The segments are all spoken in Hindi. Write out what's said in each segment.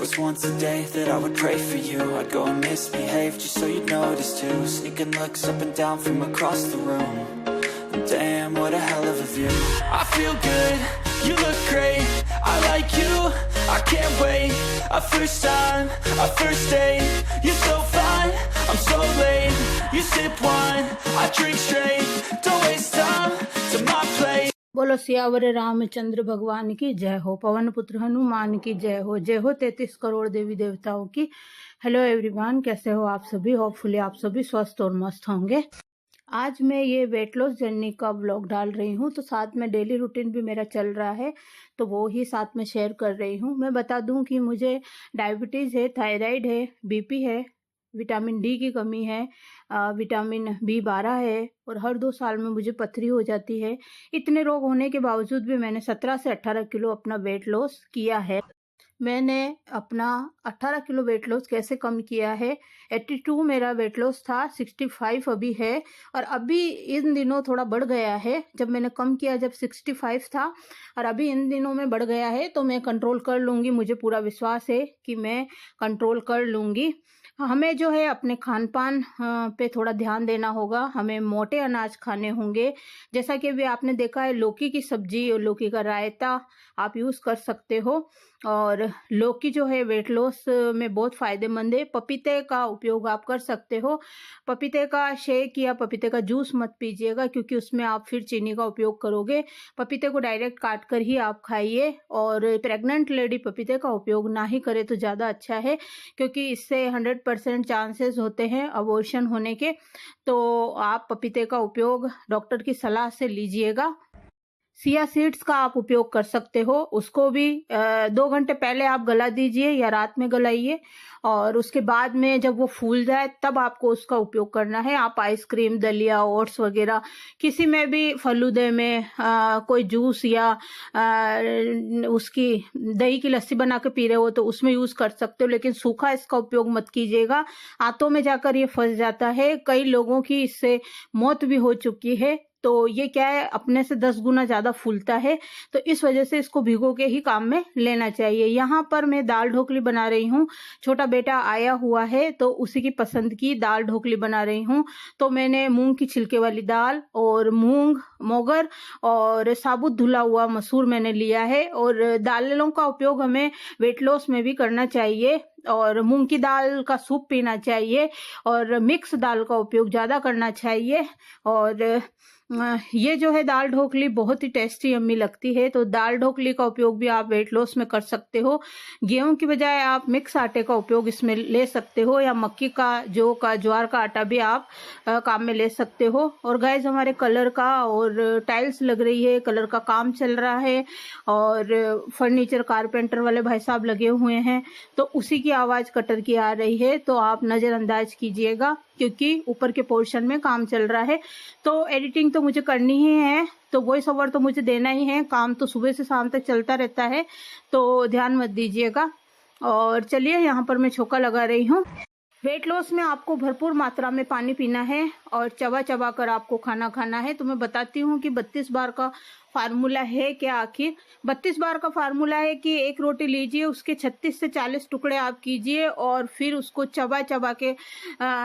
was once a day that I would pray for you. I'd go and misbehave just so you'd notice too. Sneaking looks up and down from across the room. And damn, what a hell of a view. I feel good, you look great, I like you, I can't wait. A first time, a first date. You're so fine, I'm so late. You sip wine, I drink straight. Don't waste time to my place. बोलो सियावर रामचंद्र भगवान की जय हो, पवन पुत्र हनुमान की जय हो, जय हो 33 करोड़ देवी देवताओं की। हेलो एवरीवन, कैसे हो आप सभी? होपफुली आप सभी स्वस्थ और मस्त होंगे। आज मैं ये वेट लॉस जर्नी का व्लॉग डाल रही हूँ, तो साथ में डेली रूटीन भी मेरा चल रहा है, तो वो ही साथ में शेयर कर रही हूँ। मैं बता दूँ कि मुझे डायबिटीज़ है, थायराइड है, बीपी है, विटामिन डी की कमी है, विटामिन B12 है, और हर 2 साल में मुझे पथरी हो जाती है। इतने रोग होने के बावजूद भी मैंने 17 से 18 किलो अपना वेट लॉस किया है। मैंने अपना 18 किलो वेट लॉस कैसे कम किया है? 82 मेरा वेट लॉस था, 65 अभी है, और अभी इन दिनों थोड़ा बढ़ गया है। जब मैंने कम किया जब 65 था, और अभी इन दिनों में बढ़ गया है, तो मैं कंट्रोल कर लूँगी। मुझे पूरा विश्वास है कि मैं कंट्रोल कर लूँगी। हमें जो है अपने खान पान पे थोड़ा ध्यान देना होगा। हमें मोटे अनाज खाने होंगे, जैसा कि अभी आपने देखा है लौकी की सब्जी और लौकी का रायता आप यूज़ कर सकते हो। और लौकी जो है वेट लॉस में बहुत फ़ायदेमंद है। पपीते का उपयोग आप कर सकते हो। पपीते का शेक या पपीते का जूस मत पीजिएगा, क्योंकि उसमें आप फिर चीनी का उपयोग करोगे। पपीते को डायरेक्ट काट कर ही आप खाइए, और प्रेग्नेंट लेडी पपीते का उपयोग ना ही करे तो ज़्यादा अच्छा है, क्योंकि इससे 100% चांसेस होते हैं अबॉर्शन होने के। तो आप पपीते का उपयोग डॉक्टर की सलाह से लीजिएगा। सिया सीड्स का आप उपयोग कर सकते हो, उसको भी 2 घंटे पहले आप गला दीजिए या रात में गलाइए, और उसके बाद में जब वो फूल जाए तब आपको उसका उपयोग करना है। आप आइसक्रीम, दलिया, ओट्स वगैरह किसी में भी, फलूदे में कोई जूस या उसकी दही की लस्सी बना के पी रहे हो तो उसमें यूज़ कर सकते हो, लेकिन सूखा इसका उपयोग मत कीजिएगा। आंतों में जाकर ये फंस जाता है। कई लोगों की इससे मौत भी हो चुकी है। तो ये क्या है, अपने से 10 गुना ज़्यादा फूलता है, तो इस वजह से इसको भिगो के ही काम में लेना चाहिए। यहाँ पर मैं दाल ढोकली बना रही हूँ। छोटा बेटा आया हुआ है, तो उसी की पसंद की दाल ढोकली बना रही हूँ। तो मैंने मूंग की छिलके वाली दाल और मूंग, मोगर और साबुत धुला हुआ मसूर मैंने लिया है। और दालों का उपयोग हमें वेट लॉस में भी करना चाहिए, और मूंग की दाल का सूप पीना चाहिए, और मिक्स दाल का उपयोग ज़्यादा करना चाहिए। और ये जो है दाल ढोकली बहुत ही टेस्टी यम्मी लगती है। तो दाल ढोकली का उपयोग भी आप वेट लॉस में कर सकते हो। गेहूं की बजाय आप मिक्स आटे का उपयोग इसमें ले सकते हो, या मक्की का, जौ का, ज्वार का आटा भी आप काम में ले सकते हो। और गाइस, हमारे कलर का और टाइल्स लग रही है, कलर का काम चल रहा है, और फर्नीचर कारपेंटर वाले भाई साहब लगे हुए हैं, तो उसी की आवाज़ कटर की आ रही है, तो आप नज़रअंदाज कीजिएगा, क्योंकि ऊपर के पोर्शन में काम चल रहा है। तो एडिटिंग तो मुझे करनी ही है, तो वॉइस ओवर तो मुझे देना ही है। काम तो सुबह से शाम तक चलता रहता है, तो ध्यान मत दीजिएगा। और चलिए, यहाँ पर मैं छोका लगा रही हूँ। वेट लॉस में आपको भरपूर मात्रा में पानी पीना है, और चबा चबा कर आपको खाना खाना है। तो मैं बताती हूँ कि 32 बार का फार्मूला है क्या। आखिर 32 बार का फार्मूला है कि एक रोटी लीजिए, उसके 36 से 40 टुकड़े आप कीजिए, और फिर उसको चबा चबा के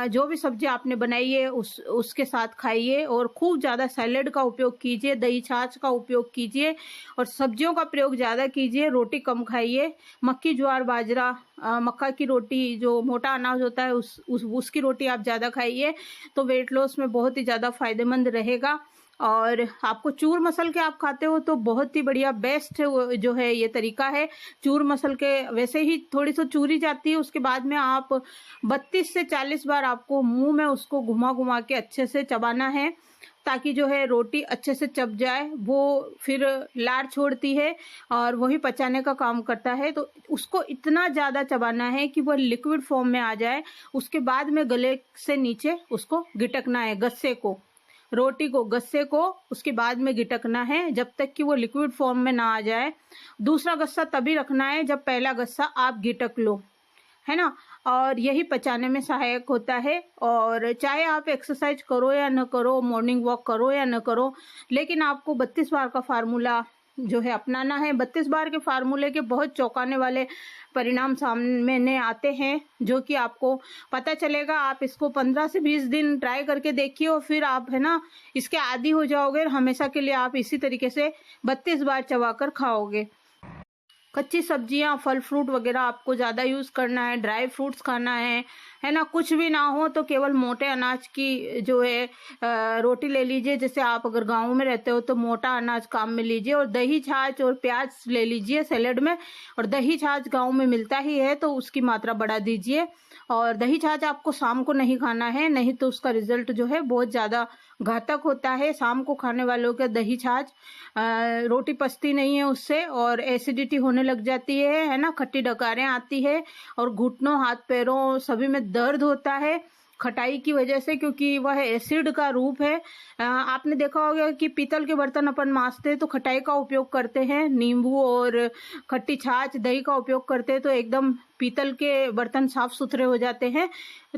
जो भी सब्जी आपने बनाई है उसके साथ खाइए। और खूब ज़्यादा सैलेड का उपयोग कीजिए, दही छाछ का उपयोग कीजिए, और सब्जियों का प्रयोग ज़्यादा कीजिए। रोटी कम खाइए। मक्की, ज्वार, बाजरा, मक्का की रोटी, जो मोटा अनाज होता है, उसकी रोटी आप ज़्यादा खाइए, तो वेट लॉस में बहुत ही ज़्यादा फायदेमंद रहेगा। और आपको चूर मसल के आप खाते हो तो बहुत ही बढ़िया, बेस्ट जो है ये तरीका है। चूर मसल के वैसे ही थोड़ी सी चूरी जाती है, उसके बाद में आप 32 से 40 बार आपको मुंह में उसको घुमा घुमा के अच्छे से चबाना है, ताकि जो है रोटी अच्छे से चब जाए। वो फिर लार छोड़ती है और वही पचाने का काम करता है, तो उसको इतना ज़्यादा चबाना है कि वह लिक्विड फॉर्म में आ जाए। उसके बाद में गले से नीचे उसको गिटकना है, गस्से को, रोटी को, गस्से को उसके बाद में गिटकना है, जब तक कि वो लिक्विड फॉर्म में ना आ जाए। दूसरा गस्सा तभी रखना है जब पहला गस्सा आप गिटक लो, है ना। और यही पचाने में सहायक होता है। और चाहे आप एक्सरसाइज करो या न करो, मॉर्निंग वॉक करो या न करो, लेकिन आपको 32 बार का फार्मूला जो है अपनाना है। 32 बार के फार्मूले के बहुत चौंकाने वाले परिणाम सामने आते हैं, जो कि आपको पता चलेगा। आप इसको 15 से 20 दिन ट्राई करके देखिए और फिर आप है ना इसके आदी हो जाओगे। हमेशा के लिए आप इसी तरीके से 32 बार चबाकर खाओगे। कच्ची सब्जियां, फल फ्रूट वगैरह आपको ज़्यादा यूज़ करना है, ड्राई फ्रूट्स खाना है ना। कुछ भी ना हो तो केवल मोटे अनाज की जो है रोटी ले लीजिए। जैसे आप अगर गाँव में रहते हो तो मोटा अनाज काम में लीजिए, और दही छाछ और प्याज ले लीजिए सैलेड में। और दही छाछ गाँव में मिलता ही है तो उसकी मात्रा बढ़ा दीजिए। और दही छाछ आपको शाम को नहीं खाना है, नहीं तो उसका रिजल्ट जो है बहुत ज़्यादा घातक होता है। शाम को खाने वालों के दही छाछ रोटी पचती नहीं है उससे, और एसिडिटी होने लग जाती है ना। खट्टी डकारें आती है और घुटनों, हाथ पैरों सभी में दर्द होता है खटाई की वजह से, क्योंकि वह एसिड का रूप है। आपने देखा होगा कि पीतल के बर्तन अपन मांजते हैं तो खटाई का उपयोग करते हैं, नींबू और खट्टी छाछ, दही का उपयोग करते हैं तो एकदम पीतल के बर्तन साफ सुथरे हो जाते हैं।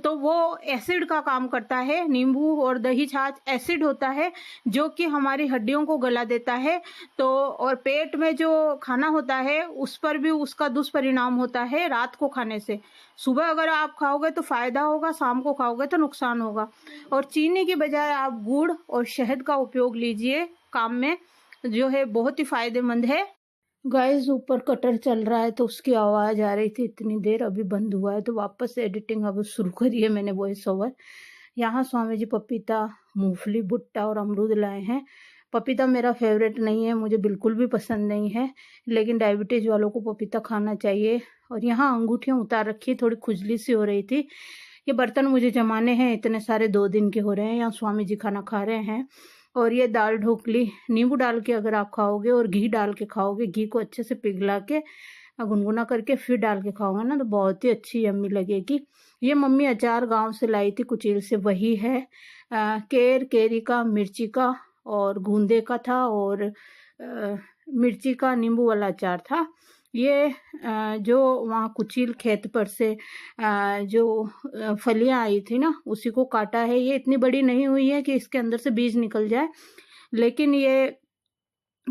तो वो एसिड का काम करता है। नींबू और दही छाछ एसिड होता है जो कि हमारी हड्डियों को गला देता है। तो और पेट में जो खाना होता है उस पर भी उसका दुष्परिणाम होता है रात को खाने से। सुबह अगर आप खाओगे तो फायदा होगा, शाम को खाओगे तो नुकसान होगा। और चीनी की बजाय आप गुड़ और शहद का उपयोग लीजिए काम में, जो है बहुत ही फायदेमंद है। गाइस ऊपर कटर चल रहा है तो उसकी आवाज़ आ रही थी इतनी देर, अभी बंद हुआ है तो वापस से एडिटिंग अब शुरू करी है मैंने वॉइस ओवर। यहाँ स्वामी जी पपीता, मूंगफली, भुट्टा और अमरूद लाए हैं। पपीता मेरा फेवरेट नहीं है, मुझे बिल्कुल भी पसंद नहीं है, लेकिन डायबिटीज़ वालों को पपीता खाना चाहिए। और यहाँ अंगूठियाँ उतार रखी, थोड़ी खुजली सी हो रही थी। ये बर्तन मुझे जमाने हैं इतने सारे, 2 दिन के हो रहे हैं। यहाँ स्वामी जी खाना खा रहे हैं। और ये दाल ढोकली नींबू डाल के अगर आप खाओगे और घी डाल के खाओगे, घी को अच्छे से पिघला के गुनगुना करके फिर डाल के खाओगे ना, तो बहुत ही अच्छी यम्मी लगेगी। ये मम्मी अचार गांव से लाई थी कुचील से, वही है। केरी का, मिर्ची का और गूंदे का था, और मिर्ची का नींबू वाला अचार था। ये जो वहाँ कुचील खेत पर से जो फलियाँ आई थी ना, उसी को काटा है। ये इतनी बड़ी नहीं हुई है कि इसके अंदर से बीज निकल जाए, लेकिन ये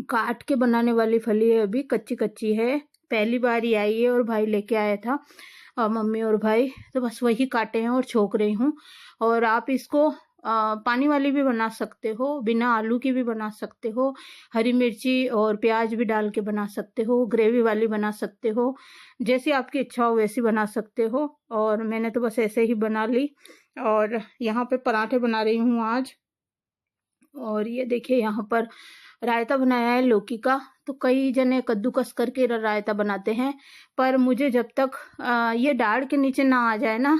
काट के बनाने वाली फली है, अभी कच्ची कच्ची है। पहली बार ही आई है और भाई लेके आया था, मम्मी और भाई, तो बस वही काटे हैं और छोक रही हूँ। और आप इसको पानी वाली भी बना सकते हो, बिना आलू की भी बना सकते हो, हरी मिर्ची और प्याज भी डाल के बना सकते हो, ग्रेवी वाली बना सकते हो, जैसी आपकी इच्छा हो वैसी बना सकते हो। और मैंने तो बस ऐसे ही बना ली। और यहाँ पे पराठे बना रही हूँ आज। और ये देखिए यहाँ पर रायता बनाया है लौकी का। तो कई जने कद्दूकस करके रायता बनाते हैं, पर मुझे जब तक ये डाढ़ के नीचे ना आ जाए ना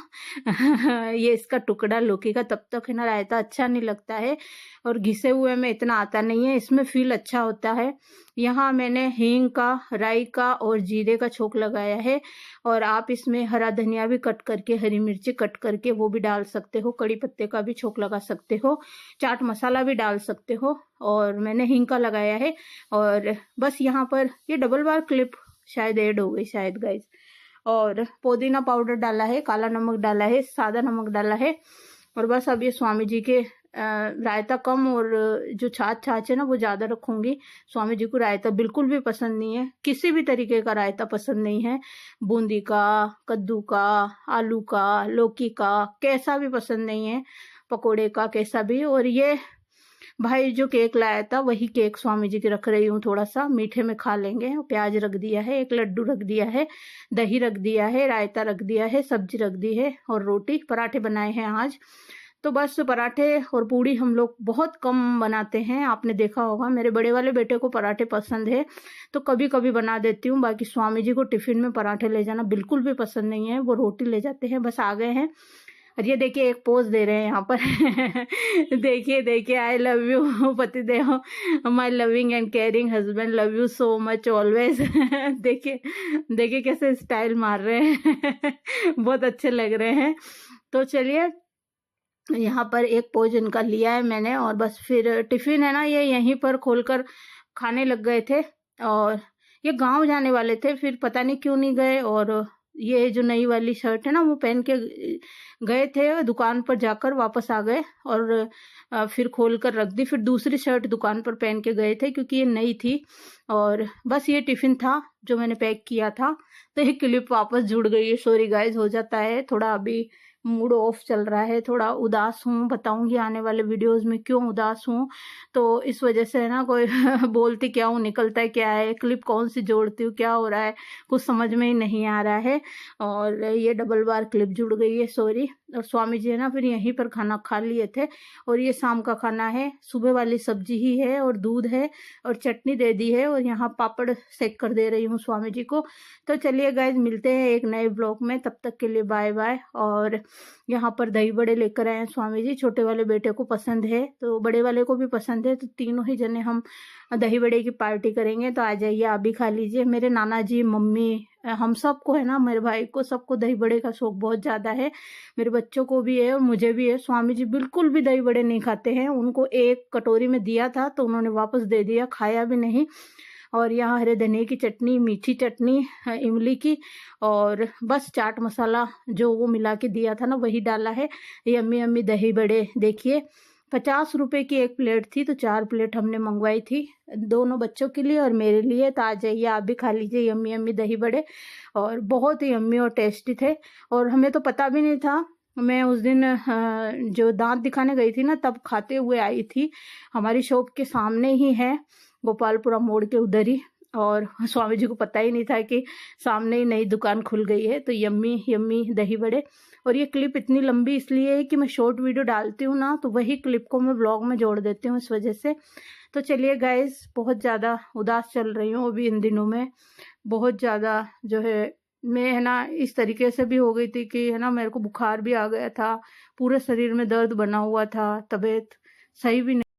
ये इसका टुकड़ा लौकी का, तब तक है ना रायता अच्छा नहीं लगता है। और घिसे हुए में इतना आता नहीं है, इसमें फील अच्छा होता है। यहाँ मैंने हींग का, राई का और जीरे का छोंक लगाया है। और आप इसमें हरा धनिया भी कट करके, हरी मिर्ची कट करके वो भी डाल सकते हो, कड़ी पत्ते का भी छोंक लगा सकते हो, चाट मसाला भी डाल सकते हो। और मैंने हींग का लगाया है। और बस यहाँ पर ये डबल बार क्लिप शायद ऐड हो गई शायद गाइस। और पुदीना पाउडर डाला है, काला नमक डाला है, सादा नमक डाला है। और बस अब ये स्वामी जी के रायता कम और जो छाछ है ना वो ज़्यादा रखूँगी। स्वामी जी को रायता बिल्कुल भी पसंद नहीं है, किसी भी तरीके का रायता पसंद नहीं है। बूंदी का, कद्दू का, आलू का, लौकी का, कैसा भी पसंद नहीं है, पकोड़े का, कैसा भी। और ये भाई जो केक लाया था वही केक स्वामी जी की रख रही हूँ, थोड़ा सा मीठे में खा लेंगे। प्याज रख दिया है, एक लड्डू रख दिया है, दही रख दिया है, रायता रख दिया है, सब्जी रख दी है और रोटी। पराठे बनाए हैं आज। तो बस पराठे और पूड़ी हम लोग बहुत कम बनाते हैं। आपने देखा होगा मेरे बड़े वाले बेटे को पराठे पसंद है तो कभी कभी बना देती हूँ। बाकी स्वामी जी को टिफिन में पराठे ले जाना बिल्कुल भी पसंद नहीं है, वो रोटी ले जाते हैं। बस आ गए हैं। और ये देखिए एक पोज दे रहे हैं यहाँ पर देखिए देखिए, आई लव यू पतिदेव, my loving and caring husband, love you so much always. देखिए देखिए कैसे स्टाइल मार रहे हैं बहुत अच्छे लग रहे हैं। तो चलिए यहाँ पर एक पोज इनका लिया है मैंने, और बस फिर टिफिन है ना ये यहीं पर खोलकर खाने लग गए थे। और ये गांव जाने वाले थे, फिर पता नहीं क्यों नहीं गए। और ये जो नई वाली शर्ट है ना वो पहन के गए थे दुकान पर, जाकर वापस आ गए और फिर खोल कर रख दी। फिर दूसरी शर्ट दुकान पर पहन के गए थे क्योंकि ये नई थी। और बस ये टिफ़िन था जो मैंने पैक किया था। तो ये क्लिप वापस जुड़ गई है। सॉरी गाइज, हो जाता है थोड़ा, अभी मूड ऑफ चल रहा है, थोड़ा उदास हूँ। बताऊंगी आने वाले वीडियोस में क्यों उदास हूँ। तो इस वजह से है ना, कोई बोलती क्या हूँ, निकलता है क्या है, क्लिप कौन सी जोड़ती हूँ, क्या हो रहा है, कुछ समझ में ही नहीं आ रहा है। और ये डबल बार क्लिप जुड़ गई है, सॉरी। और स्वामी जी है ना फिर यहीं पर खाना खा लिए थे। और ये शाम का खाना है, सुबह वाली सब्जी ही है और दूध है और चटनी दे दी है। और यहाँ पापड़ सेक कर दे रही हूँ स्वामी जी को। तो चलिए गाइज, मिलते हैं एक नए ब्लॉग में, तब तक के लिए बाय बाय। और यहाँ पर दही बड़े लेकर आए हैं स्वामी जी, छोटे वाले बेटे को पसंद है तो बड़े वाले को भी पसंद है, तो तीनों ही जने हम दही बड़े की पार्टी करेंगे। तो आ जाइए, आप भी खा लीजिए। मेरे नाना जी, मम्मी, हम सबको है ना, मेरे भाई को, सबको दही बड़े का शौक बहुत ज़्यादा है। मेरे बच्चों को भी है और मुझे भी है। स्वामी जी बिल्कुल भी दही बड़े नहीं खाते हैं। उनको एक कटोरी में दिया था तो उन्होंने वापस दे दिया, खाया भी नहीं। और यहाँ हरे धनिया की चटनी, मीठी चटनी इमली की, और बस चाट मसाला जो वो मिला के दिया था ना वही डाला है। यम्मी यम्मी दही बड़े देखिए, 50 रुपए की एक प्लेट थी, तो 4 प्लेट हमने मंगवाई थी, दोनों बच्चों के लिए और मेरे लिए। तो आ जाइए, आप भी खा लीजिए यम्मी यम्मी दही बड़े, और बहुत ही यम्मी और टेस्टी थे। और हमें तो पता भी नहीं था, मैं उस दिन जो दांत दिखाने गई थी ना तब खाते हुए आई थी। हमारी शॉप के सामने ही है, गोपालपुरा मोड़ के उधर ही। और स्वामी जी को पता ही नहीं था कि सामने ही नई दुकान खुल गई है। तो यम्मी यम्मी दही बड़े। और ये क्लिप इतनी लंबी इसलिए है कि मैं शॉर्ट वीडियो डालती हूँ ना, तो वही क्लिप को मैं व्लॉग में जोड़ देती हूँ, इस वजह से। तो चलिए गाइज, बहुत ज़्यादा उदास चल रही हूँ अभी इन दिनों में, बहुत ज़्यादा जो है, मैं है ना इस तरीके से भी हो गई थी कि है ना, मेरे को बुखार भी आ गया था, पूरे शरीर में दर्द बना हुआ था, तबीयत सही भी नहीं।